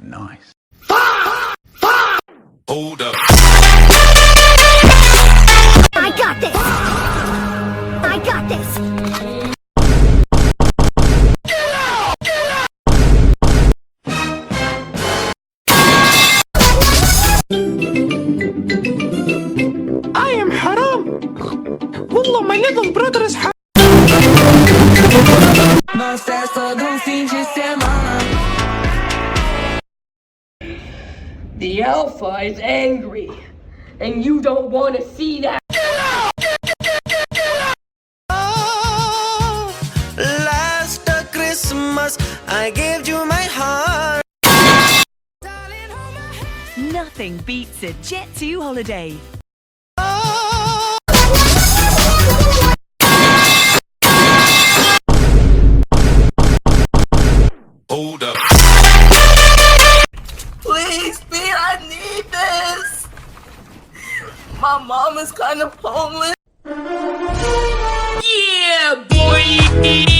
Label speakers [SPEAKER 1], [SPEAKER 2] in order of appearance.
[SPEAKER 1] Nice.
[SPEAKER 2] Hold up.
[SPEAKER 3] I got this! I got this!
[SPEAKER 4] I am haram! Wallah, my little brother is haram!
[SPEAKER 5] The Alpha is angry, and you don't want to see that.
[SPEAKER 6] Last Christmas, I gave you my heart.
[SPEAKER 7] Nothing beats a Jet 2 holiday.
[SPEAKER 2] Hold up.
[SPEAKER 6] Please, B, I need this. My mom is kind of homeless.
[SPEAKER 5] Yeah, boy!